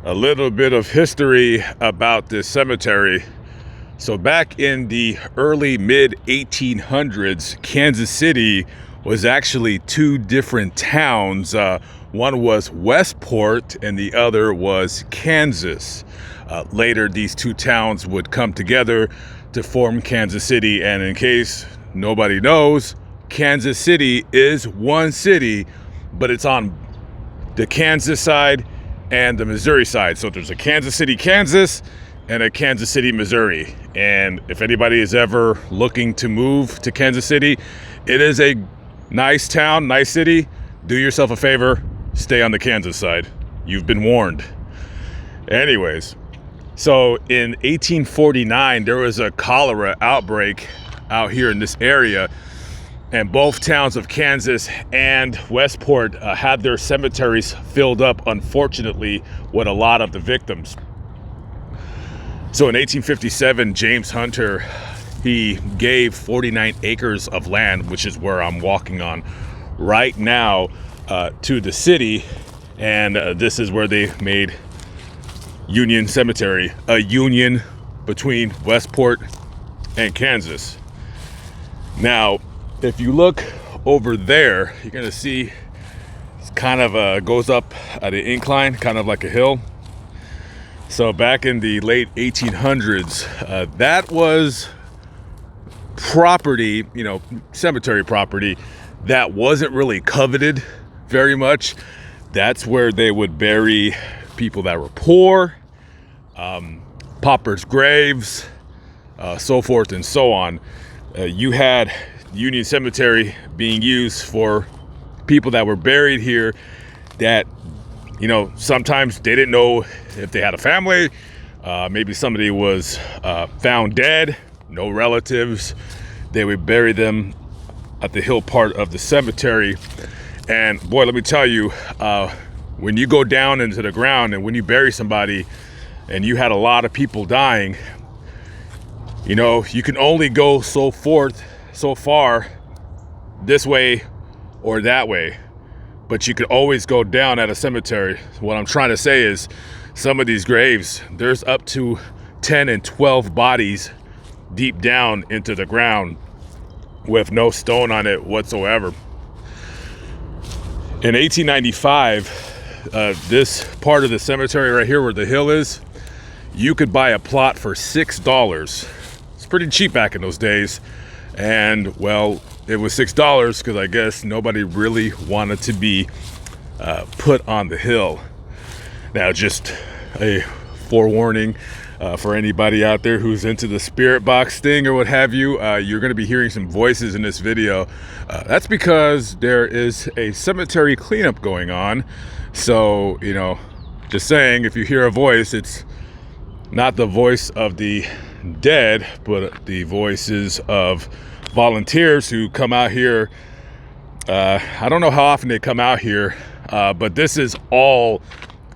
A little bit of history about this cemetery. So back in the early mid 1800s, Kansas City was actually two different towns. One was Westport and the other was Kansas. Later, these two towns would come together to form Kansas City. And in case nobody knows, Kansas City is one city, but it's on the Kansas side and the Missouri side. So there's a Kansas City, Kansas, and a Kansas City, Missouri. And if anybody is ever looking to move to Kansas City, it is a nice town, nice city. Do yourself a favor, stay on the Kansas side. You've been warned. Anyways, so in 1849, there was a cholera outbreak out here in this area. And both towns of Kansas and Westport had their cemeteries filled up, unfortunately, with a lot of the victims. So in 1857, James Hunter, he gave 49 acres of land, which is where I'm walking on right now, to the city. And this is where they made Union Cemetery, a union between Westport and Kansas. Now, if you look over there, you're gonna see it's kind of goes up at an incline, kind of like a hill. So back in the late 1800s, that was property, cemetery property that wasn't really coveted very much. That's where they would bury people that were poor, paupers' graves, so forth and so on. You had Union Cemetery being used for people that were buried here that, sometimes they didn't know if they had a family. Maybe somebody was found dead, no relatives. They would bury them at the hill part of the cemetery. And boy, let me tell you, when you go down into the ground and when you bury somebody and you had a lot of people dying, you can only go so far this way or that way, but you could always go down at a cemetery. What I'm trying to say is some of these graves, there's up to 10 and 12 bodies deep down into the ground with no stone on it whatsoever. In 1895, this part of the cemetery right here where the hill is, you could buy a plot for $6. It's pretty cheap back in those days. And well, it was $6 because I guess nobody really wanted to be put on the hill. Now, just a forewarning for anybody out there who's into the spirit box thing or what have you, you're going to be hearing some voices in this video. That's because there is a cemetery cleanup going on. So, just saying, if you hear a voice, it's not the voice of the dead, but the voices of volunteers who come out here. I don't know how often they come out here, but this is all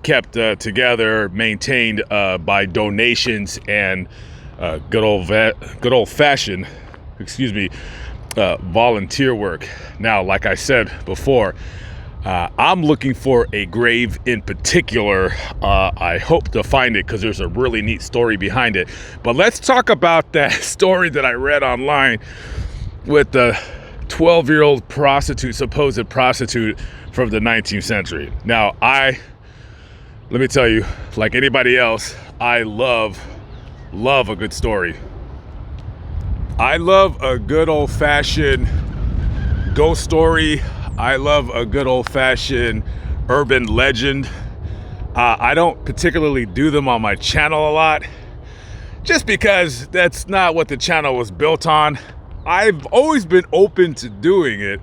kept together, maintained by donations and good old fashioned, volunteer work. Now, like I said before, I'm looking for a grave in particular. I hope to find it because there's a really neat story behind it. But let's talk about that story that I read online with the 12-year-old supposed prostitute from the 19th century. Now, let me tell you, like anybody else, I love a good story. I love a good old-fashioned ghost story. I love a good old-fashioned urban legend. I don't particularly do them on my channel a lot, just because that's not what the channel was built on. I've always been open to doing it.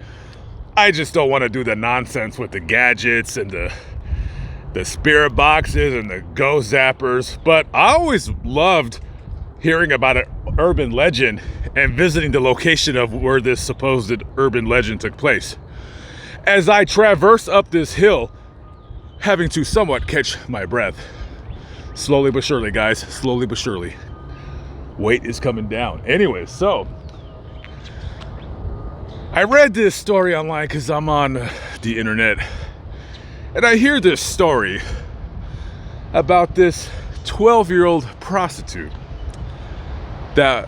I just don't want to do the nonsense with the gadgets and the spirit boxes and the ghost zappers. But I always loved hearing about an urban legend and visiting the location of where this supposed urban legend took place. As I traverse up this hill, having to somewhat catch my breath. Slowly but surely, guys, slowly but surely. Weight is coming down. Anyway, so I read this story online because I'm on the internet, and I hear this story about this 12-year-old prostitute that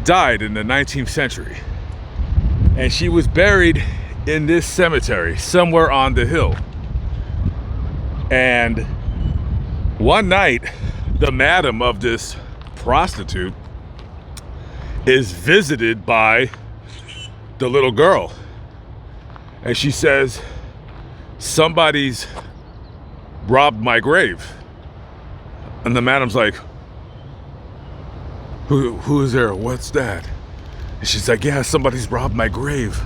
died in the 19th century, and she was buried in this cemetery somewhere on the hill. And one night, the madam of this prostitute is visited by the little girl, and she says, somebody's robbed my grave. And the madam's like, who is there? What's that? And she's like, yeah, somebody's robbed my grave.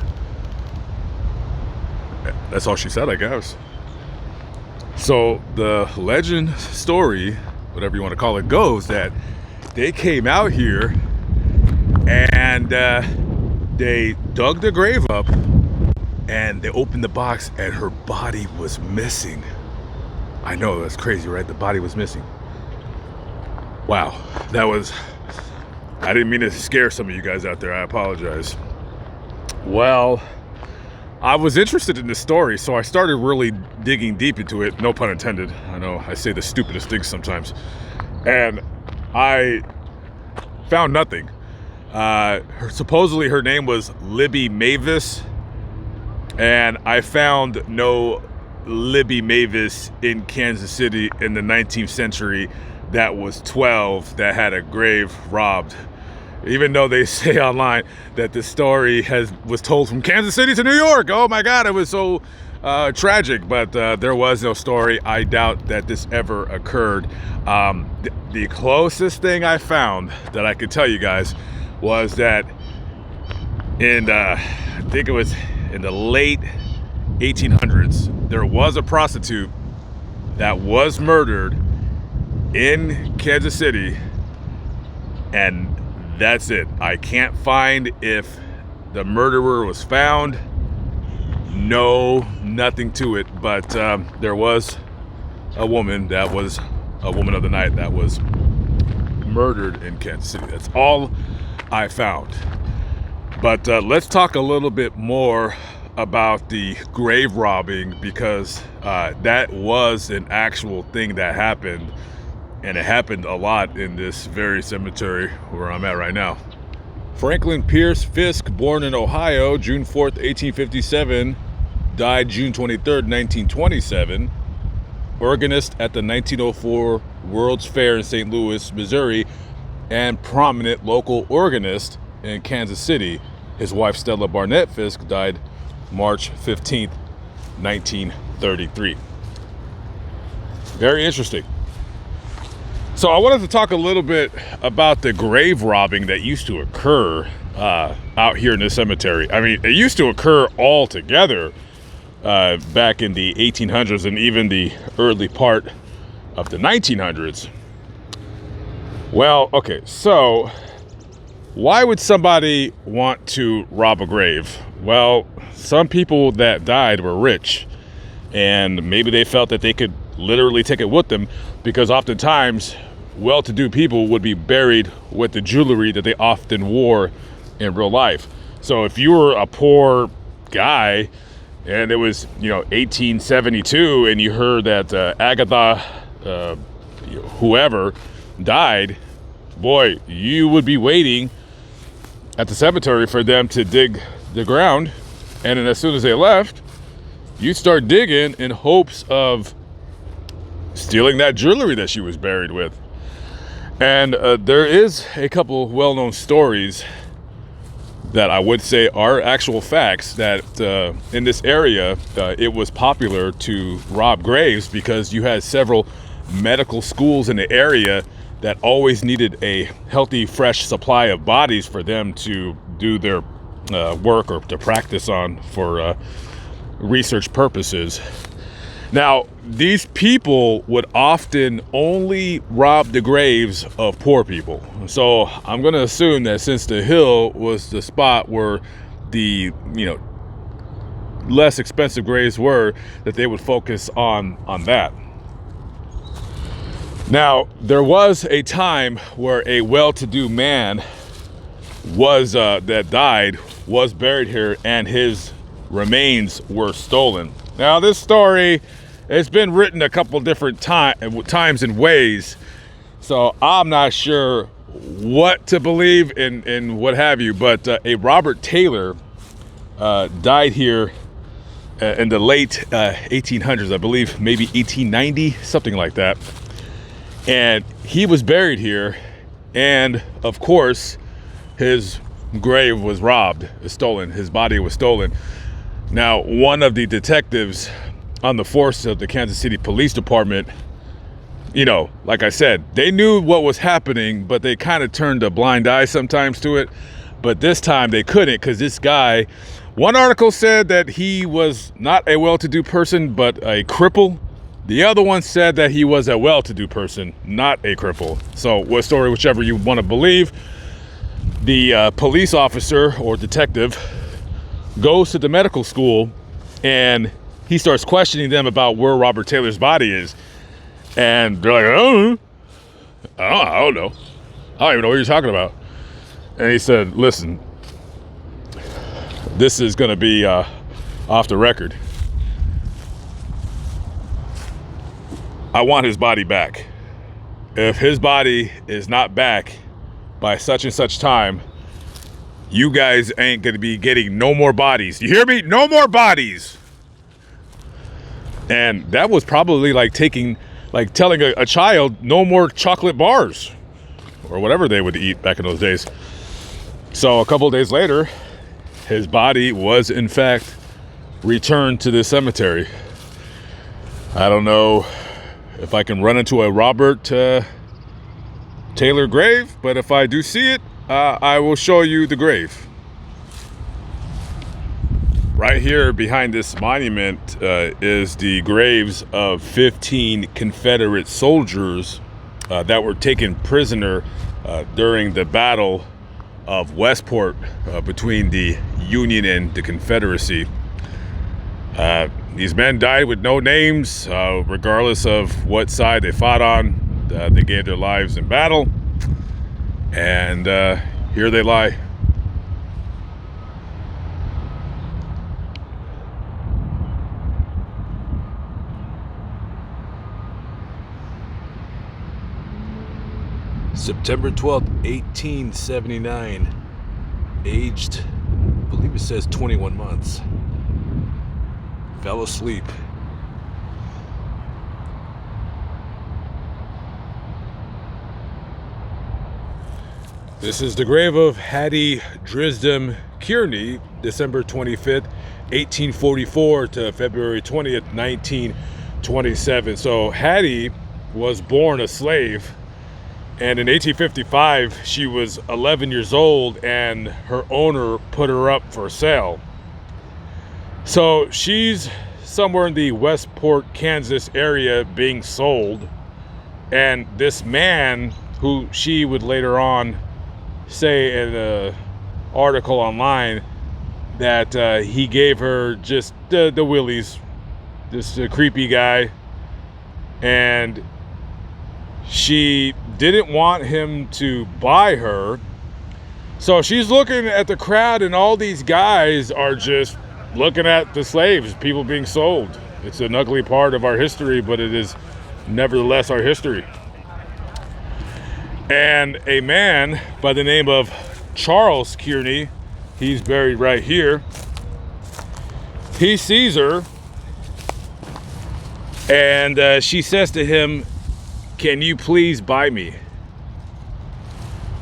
That's all she said, I guess. So the legend, story, whatever you want to call it, goes that they came out here and they dug the grave up and they opened the box and her body was missing. I know, that's crazy, right? The body was missing. Wow, I didn't mean to scare some of you guys out there. I apologize. Well, I was interested in this story, so I started really digging deep into it. No pun intended. I know I say the stupidest things sometimes. And I found nothing. Supposedly her name was Libby Mavis, and I found no Libby Mavis in Kansas City in the 19th century that was 12 that had a grave robbed. Even though they say online that the story was told from Kansas City to New York. Oh my God, it was so tragic, but there was no story. I doubt that this ever occurred. The closest thing I found that I could tell you guys was that I think it was in the late 1800s, there was a prostitute that was murdered in Kansas City, and that's it. I can't find if the murderer was found. No, nothing to it. But there was a woman that was a woman of the night that was murdered in Kansas City. That's all I found. But let's talk a little bit more about the grave robbing, because that was an actual thing that happened. And it happened a lot in this very cemetery where I'm at right now. Franklin Pierce Fisk, born in Ohio, June 4th, 1857, died June 23rd, 1927. Organist at the 1904 World's Fair in St. Louis, Missouri, and prominent local organist in Kansas City. His wife, Stella Barnett Fisk, died March 15th, 1933. Very interesting. So I wanted to talk a little bit about the grave robbing that used to occur out here in this cemetery. I mean, it used to occur all together back in the 1800s and even the early part of the 1900s. Well, okay, so why would somebody want to rob a grave? Well, some people that died were rich, and maybe they felt that they could literally take it with them, because oftentimes well-to-do people would be buried with the jewelry that they often wore in real life. So if you were a poor guy and it was 1872 and you heard that Agatha whoever died, boy, you would be waiting at the cemetery for them to dig the ground, and then as soon as they left, you'd start digging in hopes of stealing that jewelry that she was buried with. And there is a couple well-known stories that I would say are actual facts, that in this area it was popular to rob graves because you had several medical schools in the area that always needed a healthy, fresh supply of bodies for them to do their work or to practice on for research purposes. Now, these people would often only rob the graves of poor people. So I'm going to assume that since the hill was the spot where the, less expensive graves were, that they would focus on that. Now, there was a time where a well-to-do man that died was buried here, and his remains were stolen. Now, this story it's been written a couple different times and ways. So I'm not sure what to believe and what have you. But a Robert Taylor died here in the late 1800s, I believe, maybe 1890, something like that. And he was buried here. And of course, his grave was robbed, stolen. His body was stolen. Now, one of the detectives on the force of the Kansas City Police Department, you know, like I said, they knew what was happening, but they kind of turned a blind eye sometimes to it. But this time they couldn't, because this guy, one article said that he was not a well-to-do person, but a cripple. The other one said that he was a well-to-do person, not a cripple. So what story, whichever you want to believe, the police officer or detective goes to the medical school and he starts questioning them about where Robert Taylor's body is. And they're like, I don't know. I don't even know what you're talking about. And he said, listen, this is going to be off the record. I want his body back. If his body is not back by such and such time, you guys ain't going to be getting no more bodies. You hear me? No more bodies. And that was probably like telling a child no more chocolate bars or whatever they would eat back in those days. So a couple of days later, his body was in fact returned to the cemetery. I don't know if I can run into a Robert Taylor grave, but if I do see it, I will show you the grave. Right here behind this monument is the graves of 15 Confederate soldiers that were taken prisoner during the Battle of Westport between the Union and the Confederacy. These men died with no names, regardless of what side they fought on. They gave their lives in battle, and here they lie. September 12th, 1879, aged, I believe it says 21 months. Fell asleep. This is the grave of Hattiedrisdom Kearney, December 25th, 1844 to February 20th, 1927. So Hattie was born a slave, and in 1855 she was 11 years old and her owner put her up for sale. So she's somewhere in the Westport, Kansas area being sold, and this man, who she would later on say in an article online that he gave her just the willies, just a creepy guy, and she didn't want him to buy her. So she's looking at the crowd, and all these guys are just looking at the slaves, people being sold. It's an ugly part of our history, but it is nevertheless our history. And a man by the name of Charles Kearney, he's buried right here, he sees her, and she says to him, "Can you please buy me?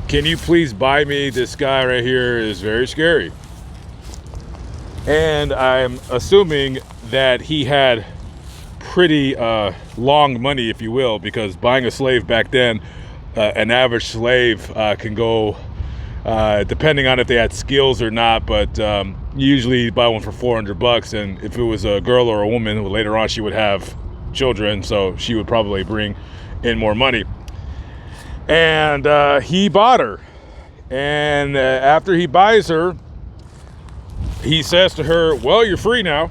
Can you please buy me? This guy right here is very scary." And I'm assuming that he had pretty long money, if you will, because buying a slave back then, an average slave can go, depending on if they had skills or not, but usually you buy one for $400. And if it was a girl or a woman, later on she would have children, so she would probably bring in more money. And he bought her. And after he buys her, he says to her, "Well, you're free now."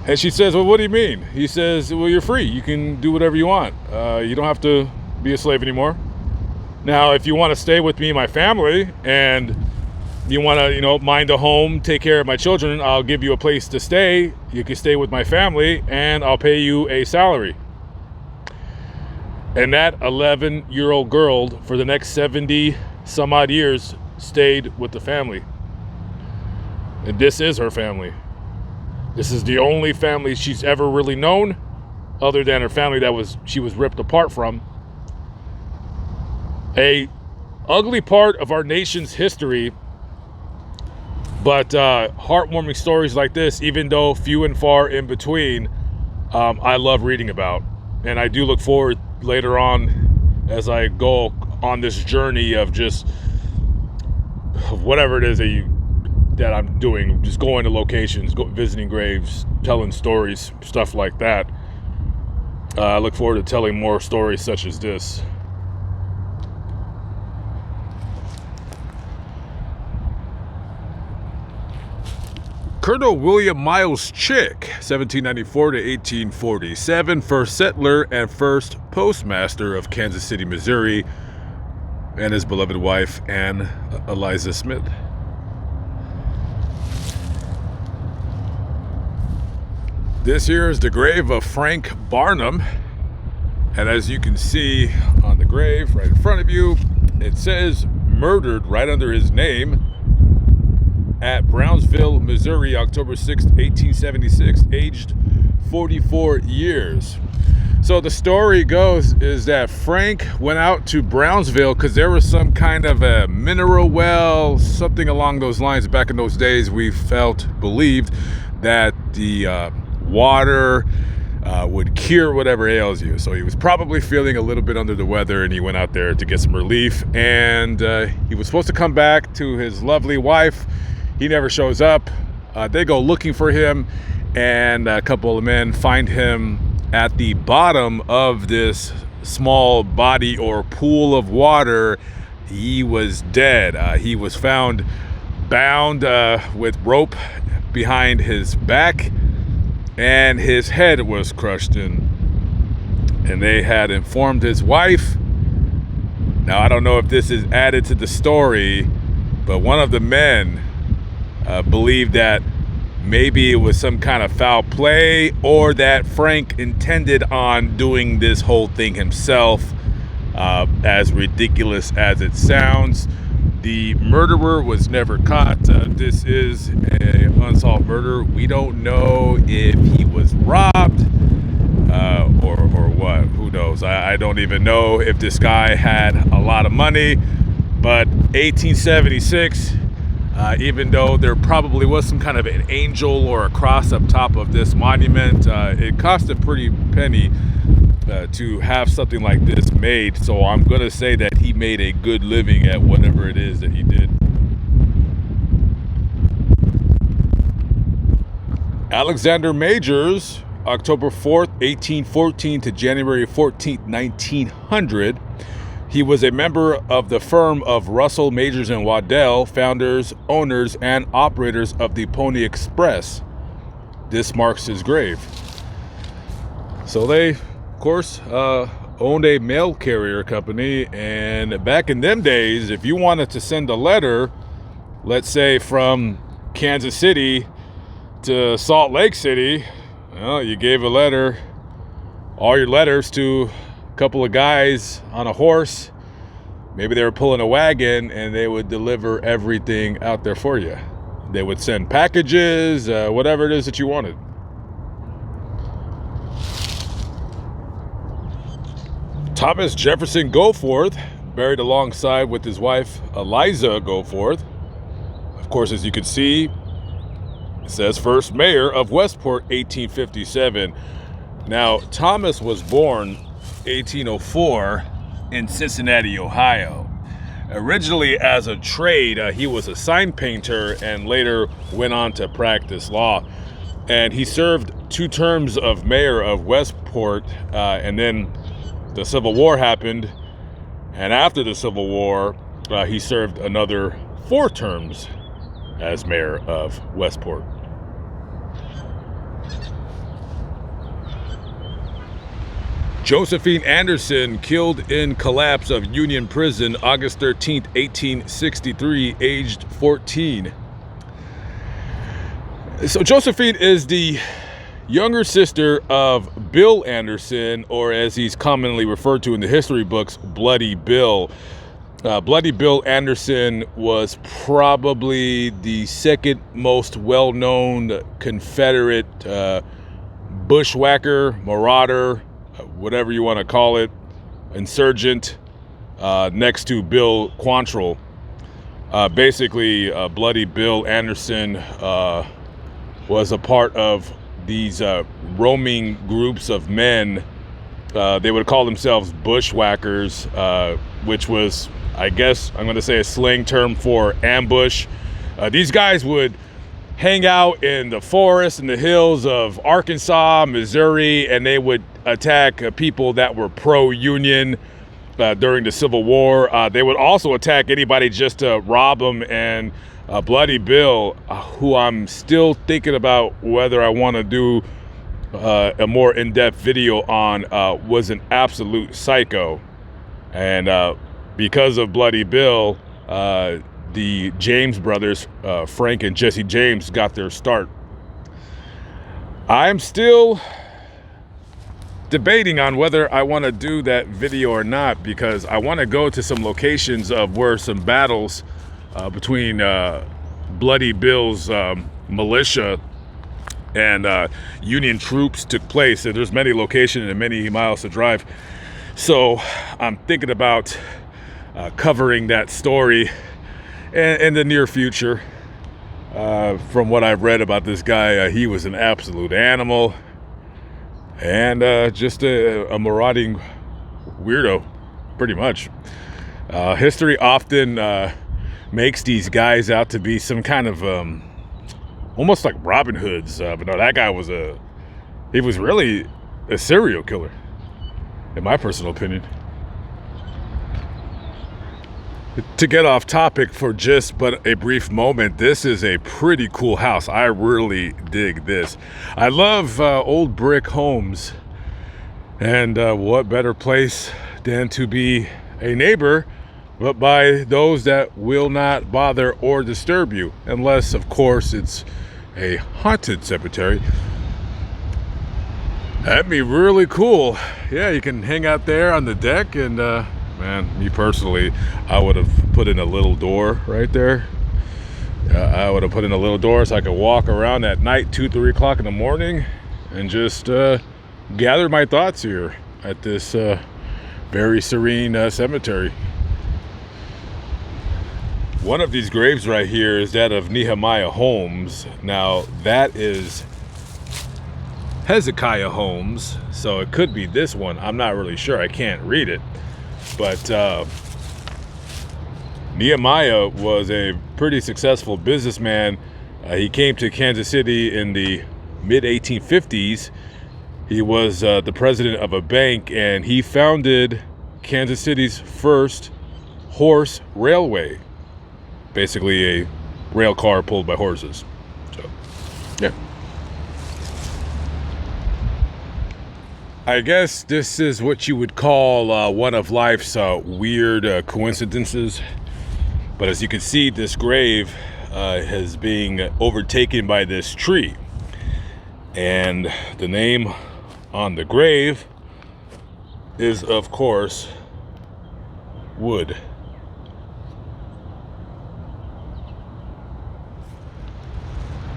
And she says, "Well, what do you mean?" He says, "Well, you're free. You can do whatever you want. You don't have to be a slave anymore. Now, if you want to stay with me and my family and you want to, mind a home, take care of my children, I'll give you a place to stay. You can stay with my family, and I'll pay you a salary. And that 11-year-old girl, for the next 70 some odd years, stayed with the family. And this is her family. This is the only family she's ever really known, other than her family she was ripped apart from. A ugly part of our nation's history, but heartwarming stories like this, even though few and far in between, I love reading about. And I do look forward later on, as I go on this journey of just whatever it is that I'm doing, just going to locations, visiting graves, telling stories, stuff like that. I look forward to telling more stories such as this. Colonel William Miles Chick, 1794 to 1847, first settler and first postmaster of Kansas City, Missouri, and his beloved wife, Anne Eliza Smith. This here is the grave of Frank Barnum, and as you can see on the grave right in front of you, it says murdered right under his name at Brownsville, Missouri, October 6, 1876, aged 44 years. So the story goes is that Frank went out to Brownsville because there was some kind of a mineral well, something along those lines. Back in those days, we believed that the water would cure whatever ails you. So he was probably feeling a little bit under the weather, and he went out there to get some relief. And he was supposed to come back to his lovely wife. He never shows up. They go looking for him, and a couple of men find him at the bottom of this small body or pool of water. He was dead. He was found bound with rope behind his back, and his head was crushed in. And they had informed his wife. Now, I don't know if this is added to the story, but one of the men believed that maybe it was some kind of foul play, or that Frank intended on doing this whole thing himself. As ridiculous as it sounds, the murderer was never caught. This is an unsolved murder. We don't know if he was robbed or what. Who knows? I don't even know if this guy had a lot of money. But 1876, even though there probably was some kind of an angel or a cross up top of this monument, it cost a pretty penny to have something like this made. So I'm going to say that he made a good living at whatever it is that he did. Alexander Majors, October 4th, 1814 to January 14th, 1900. He was a member of the firm of Russell, Majors, and Waddell, founders, owners, and operators of the Pony Express. This marks his grave. So they, of course, owned a mail carrier company, and back in them days, if you wanted to send a letter, let's say from Kansas City to Salt Lake City, well, you gave a letter, all your letters to couple of guys on a horse. Maybe they were pulling a wagon, and they would deliver everything out there for you. They would send packages, whatever it is that you wanted. Thomas Jefferson Goforth, buried alongside with his wife Eliza Goforth. Of course, as you can see, it says first mayor of Westport, 1857. Now, Thomas was born 1804 in Cincinnati, Ohio. Originally as a trade, he was a sign painter and later went on to practice law. And he served 2 terms of mayor of Westport, and then the Civil War happened. And after the Civil War, he served another 4 terms as mayor of Westport. Josephine Anderson killed in collapse of Union Prison, August 13th, 1863, aged 14. So Josephine is the younger sister of Bill Anderson, or as he's commonly referred to in the history books, Bloody Bill. Bloody Bill Anderson was probably the second most well-known Confederate bushwhacker, marauder, whatever you want to call it, insurgent, next to Bill Quantrill. Basically, Bloody Bill Anderson was a part of these roaming groups of men. They would call themselves bushwhackers, which was, I guess, I'm going to say a slang term for ambush. These guys would hang out in the forests and the hills of Arkansas, Missouri, and they would attack people that were pro-Union during the Civil War. They would also attack anybody just to rob them. And Bloody Bill, who I'm still thinking about whether I want to do a more in-depth video on, was an absolute psycho. And because of Bloody Bill, the James brothers, Frank and Jesse James, got their start. I'm still debating on whether I want to do that video or not, because I want to go to some locations of where some battles between Bloody Bill's militia and Union troops took place. And there's many locations and many miles to drive. So I'm thinking about covering that story in the near future. From what I've read about this guy, he was an absolute animal and just a marauding weirdo, pretty much. History often makes these guys out to be some kind of almost like Robin Hoods, but no, that guy was he was really a serial killer, in my personal opinion. To get off topic for just but a brief moment, this is a pretty cool house. I really dig this. I love old brick homes, and what better place than to be a neighbor, but by those that will not bother or disturb you, unless, of course, it's a haunted cemetery. That'd be really cool. Yeah, you can hang out there on the deck, and man, me personally, I would have put in a little door right there. I would have put in a little door so I could walk around at night, 2-3 o'clock in the morning, and just gather my thoughts here at this very serene cemetery. One of these graves right here is that of Nehemiah Homes. Now, that is Hezekiah Homes, so it could be this one. I'm not really sure. I can't read it. But Nehemiah was a pretty successful businessman. He came to Kansas City in the mid-1850s. He was the president of a bank, and he founded Kansas City's first horse railway. Basically a rail car pulled by horses. So, yeah. I guess this is what you would call one of life's weird coincidences. But as you can see, this grave is being overtaken by this tree. And the name on the grave is, of course, Wood.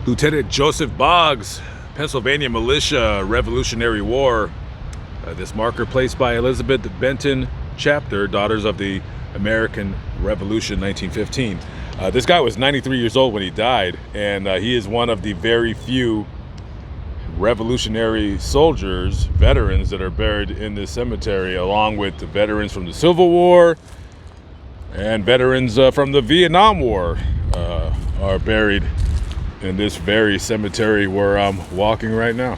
Lieutenant Joseph Boggs, Pennsylvania Militia, Revolutionary War. This marker placed by Elizabeth Benton Chapter, Daughters of the American Revolution, 1915. This guy was 93 years old when he died, and he is one of the very few Revolutionary soldiers, veterans, that are buried in this cemetery, along with the veterans from the Civil War and veterans from the Vietnam War are buried in this very cemetery where I'm walking right now.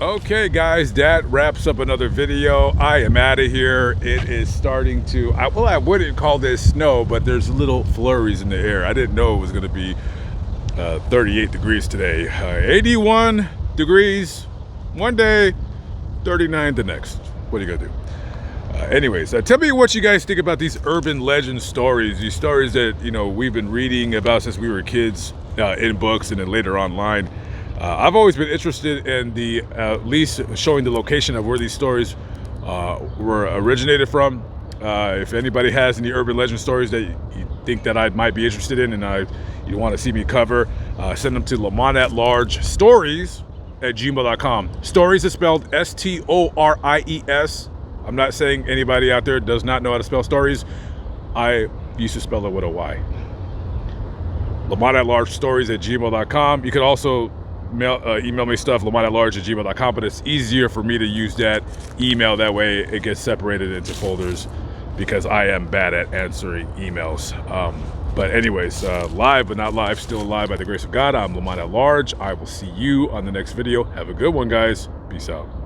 Okay, guys, that wraps up another video. I am out of here. It is starting to, well, I wouldn't call this snow, but there's little flurries in the air. I didn't know it was going to be 38 degrees today. 81 degrees one day, 39 the next. What are you going to do? Anyways, tell me what you guys think about these urban legend stories, these stories that, you know, we've been reading about since we were kids in books and then later online. I've always been interested in the at least showing the location of where these stories were originated from. If anybody has any urban legend stories that you think that I might be interested in and you want to see me cover, send them to Lamont at Large Stories at gmail.com. Stories is spelled S-T-O-R-I-E-S. I'm not saying anybody out there does not know how to spell stories. I used to spell it with a Y. Lamont at Large Stories at gmail.com. You can also email me stuff, Lamont at Large at gmail.com, but it's easier for me to use that email. That way it gets separated into folders because I am bad at answering emails. But anyways, live but not live, still alive by the grace of God. I'm Lamont at Large. I will see you on the next video. Have a good one, guys. Peace out.